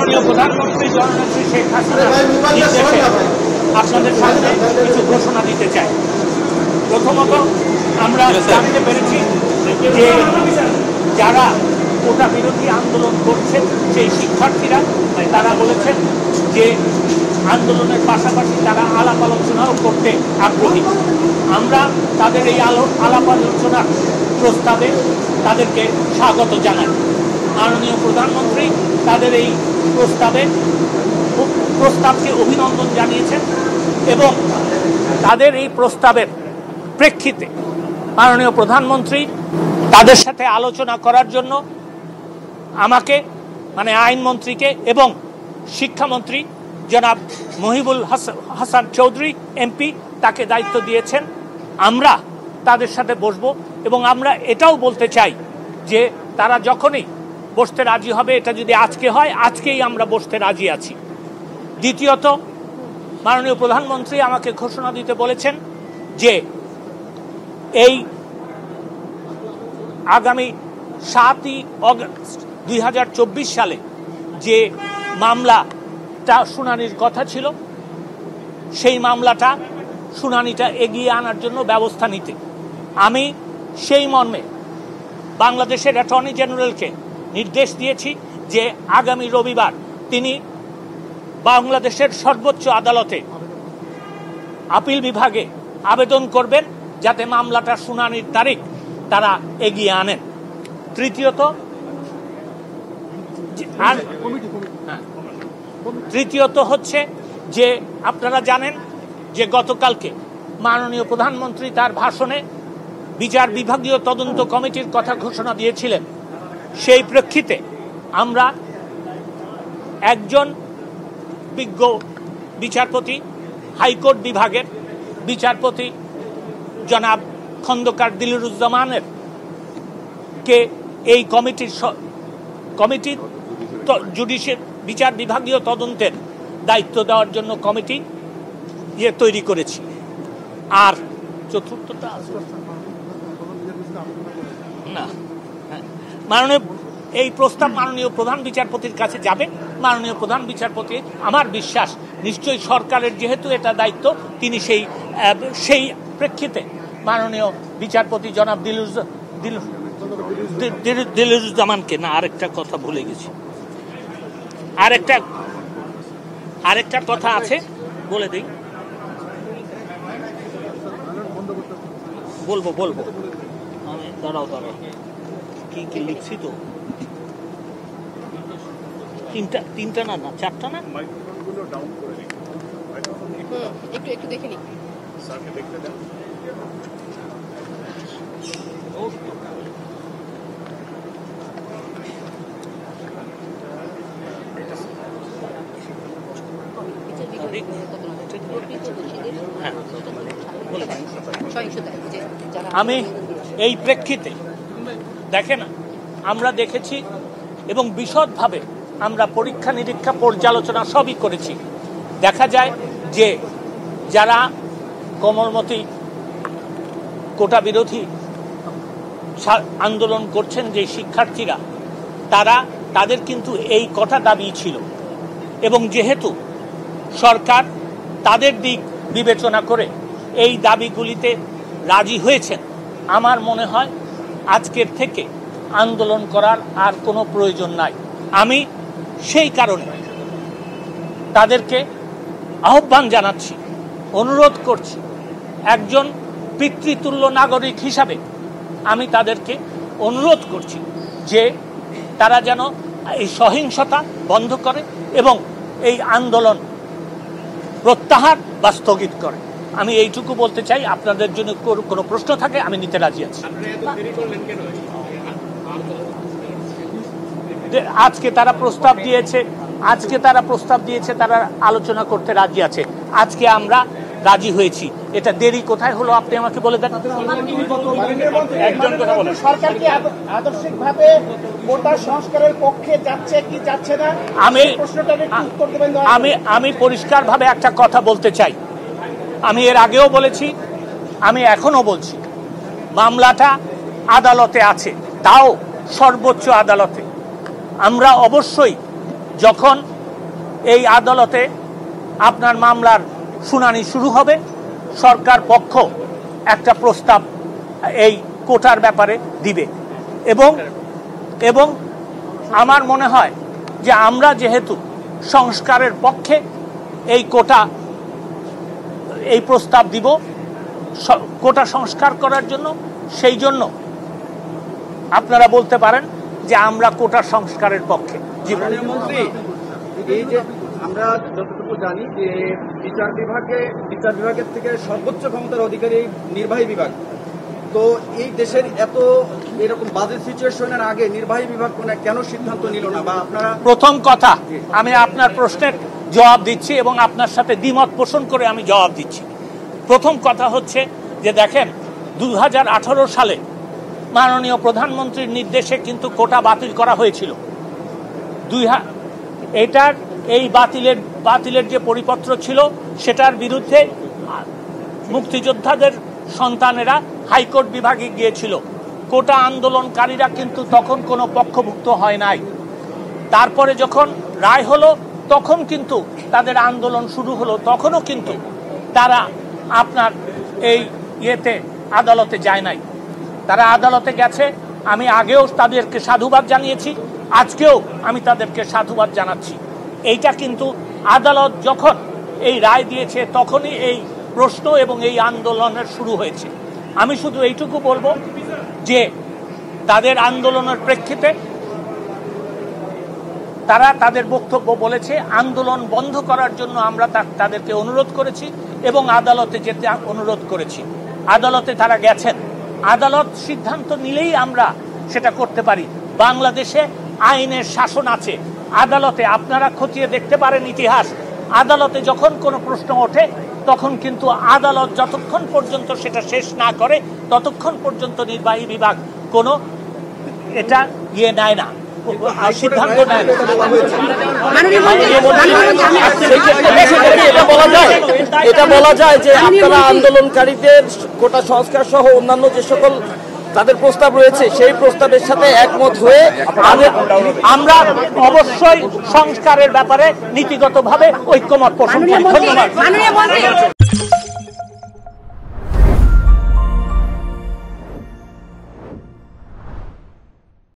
মাননীয় প্রধানমন্ত্রী জননেত্রী শেখ হাসিনা নির্দেশে আপনাদের সামনে কিছু ঘোষণা দিতে চাই। প্রথমত আমরা জানতে পেরেছি যে যারা কোটা বিরোধী আন্দোলন করছেন সেই শিক্ষার্থীরা তারা বলেছেন যে আন্দোলনের পাশাপাশি তারা আলাপ আলোচনাও করতে আগ্রহী। আমরা তাদের এই আলাপ আলোচনার প্রস্তাবে তাদেরকে স্বাগত জানাই। মাননীয় প্রধানমন্ত্রী তাদের এই প্রস্তাবকে অভিনন্দন জানিয়েছেন এবং তাদের এই প্রস্তাবের প্রেক্ষিতে মাননীয় প্রধানমন্ত্রী তাদের সাথে আলোচনা করার জন্য আমাকে মানে আইনমন্ত্রীকে এবং শিক্ষামন্ত্রী জনাব মহিবুল হাসান চৌধুরী এমপি তাকে দায়িত্ব দিয়েছেন। আমরা তাদের সাথে বসবো এবং আমরা এটাও বলতে চাই যে তারা যখনই বসতে রাজি হবে, এটা যদি আজকে হয় আজকেই আমরা বসতে রাজি আছি। দ্বিতীয়ত মাননীয় প্রধানমন্ত্রী আমাকে ঘোষণা দিতে বলেছেন যে এই আগামী 7ই অগস্ট 2024 সালে যে মামলাটা শুনানির কথা ছিল সেই মামলাটা শুনানিটা এগিয়ে আনার জন্য ব্যবস্থা নিতে আমি সেই মর্মে বাংলাদেশের অ্যাটর্নি জেনারেলকে নির্দেশ দিয়েছি যে আগামী রবিবার তিনি বাংলাদেশের সর্বোচ্চ আদালতে আপিল বিভাগে আবেদন করবেন যাতে মামলাটার শুনানির তারিখ তারা এগিয়ে আনেন। তৃতীয়ত হচ্ছে যে আপনারা জানেন যে গতকালকে মাননীয় প্রধানমন্ত্রী তার ভাষণে বিচার বিভাগীয় তদন্ত কমিটির কথা ঘোষণা দিয়েছিলেন। সেই প্রেক্ষিতে আমরা একজন বিজ্ঞ বিচারপতি হাইকোর্ট বিভাগের বিচারপতি জনাব খন্দকার দিলুরুজ্জামানের কে এই কমিটির জুডিশিয়াল বিচার বিভাগীয় তদন্তের দায়িত্ব দেওয়ার জন্য কমিটি তৈরি করেছি। আর চতুর্থটা না, মাননীয় এই প্রস্তাব মাননীয় প্রধান বিচারপতির কাছে যাবে। মাননীয় প্রধান বিচারপতি আমার বিশ্বাস নিশ্চয়ই সরকারের যেহেতু এটা দায়িত্ব তিনি সেই প্রেক্ষিতে মাননীয় বিচারপতি জনাব দিলুরুজ্জামানকে না আরেকটা কথা ভুলে গেছি, আরেকটা কথা আছে বলে দিই, বলবো আমি দাঁড়াও কি লিখছি তো তিনটা না চারটা না একটু দেখে নি আমি এই প্রেক্ষিতে দেখেন আমরা দেখেছি এবং বিশদভাবে আমরা পরীক্ষা নিরীক্ষা পর্যালোচনা সবই করেছি। দেখা যায় যে যারা কোমলমতি কোটা বিরোধী আন্দোলন করছেন যে শিক্ষার্থীরা তাদের কিন্তু এই কটা দাবি ছিল এবং যেহেতু সরকার তাদের দিক বিবেচনা করে এই দাবিগুলিতে রাজি হয়েছেন, আমার মনে হয় আজকের থেকে আন্দোলন করার আর কোনো প্রয়োজন নাই। আমি সেই কারণে তাদেরকে আহ্বান জানাচ্ছি, অনুরোধ করছি, একজন পিতৃতুল্য নাগরিক হিসাবে আমি তাদেরকে অনুরোধ করছি যে তারা যেন এই সহিংসতা বন্ধ করে এবং এই আন্দোলন প্রত্যাহার বা স্থগিত করে। আমি এইটুকু বলতে চাই। আপনাদের জন্য কোনো প্রশ্ন থাকে আমি নিতে রাজি আছি। আজকে তারা প্রস্তাব দিয়েছে তারা আলোচনা করতে রাজি আছে। আজকে আমরা রাজি হয়েছি, এটা দেরি কোথায় হলো আপনি আমাকে বলে দেন। একজন কথা বলেন, সরকার কি আদর্শিকভাবে কোটা সংস্কারের পক্ষে যাচ্ছে কি যাচ্ছে না, আমি পরিষ্কারভাবে একটা কথা বলতে চাই। আমি এর আগেও বলেছি, আমি এখনো বলছি, মামলাটা আদালতে আছে, তাও সর্বোচ্চ আদালতে। আমরা অবশ্যই যখন এই আদালতে আপনার মামলার শুনানি শুরু হবে। সরকার পক্ষ একটা প্রস্তাব এই কোটার ব্যাপারে দিবে এবং আমার মনে হয় যে আমরা যেহেতু সংস্কারের পক্ষে এই কোটা এই প্রস্তাব দিব কোটা সংস্কার করার জন্য, সেই জন্য আপনারা বলতে পারেন যে আমরা কোটা সংস্কারের পক্ষে। মাননীয় মন্ত্রী, এই যে আমরা যতটুকু জানি যে বিচার বিভাগের থেকে সর্বোচ্চ ক্ষমতার অধিকারী নির্বাহী বিভাগ, তো এই দেশের এত এরকম বাজে সিচুয়েশনের আগে নির্বাহী বিভাগ কেন সিদ্ধান্ত নিল না? বা আপনারা প্রথম কথা, আমি আপনার প্রশ্নের জবাব দিচ্ছি এবং আপনার সাথে দ্বিমত পোষণ করে আমি জবাব দিচ্ছি। প্রথম কথা হচ্ছে যে দেখেন, 2018 সালে মাননীয় প্রধানমন্ত্রীর নির্দেশে কিন্তু কোটা বাতিল করা হয়েছিল। এটার এই বাতিলের যে পরিপত্র ছিল সেটার বিরুদ্ধে মুক্তিযোদ্ধাদের সন্তানেরা হাইকোর্ট বিভাগে গিয়েছিল। কোটা আন্দোলনকারীরা কিন্তু তখন কোনো পক্ষভুক্ত হয় নাই। তারপরে যখন রায় হলো তখন কিন্তু তাদের আন্দোলন শুরু হলো, তখনও কিন্তু তারা আপনার এই আদালতে যায় নাই। তারা আদালতে গেছে। আমি আগেও তাদেরকে সাধুবাদ জানিয়েছি, আজকেও আমি তাদেরকে সাধুবাদ জানাচ্ছি। এইটা কিন্তু আদালত যখন এই রায় দিয়েছে তখনই এই প্রশ্ন এবং এই আন্দোলনের শুরু হয়েছে। আমি শুধু এইটুকু বলবো যে তাদের আন্দোলনের প্রেক্ষিতে তারা তাদের বক্তব্য বলেছে, আন্দোলন বন্ধ করার জন্য আমরা তাদেরকে অনুরোধ করেছি এবং আদালতে যেতে অনুরোধ করেছি। আদালতে তারা গেছেন। আদালত সিদ্ধান্ত নিলেই আমরা সেটা করতে পারি। বাংলাদেশে আইনের শাসন আছে। আদালতে আপনারা খতিয়ে দেখতে পারেন ইতিহাস, আদালতে যখন কোনো প্রশ্ন ওঠে তখন কিন্তু আদালত যতক্ষণ পর্যন্ত সেটা শেষ না করে ততক্ষণ পর্যন্ত নির্বাহী বিভাগ কোনো এটা নেয় না, সিদ্ধান্ত নেয় না। এটা বলা যায় যে আপনারা আন্দোলনকারীদের কোটা সংস্কার সহ অন্যান্য যে সকল তাদের প্রস্তাব রয়েছে সেই প্রস্তাবের সাথে একমত হয়ে আমরা অবশ্যই সংস্কারের ব্যাপারে নীতিগতভাবে ঐক্যমত পোষণ করি। ধন্যবাদ।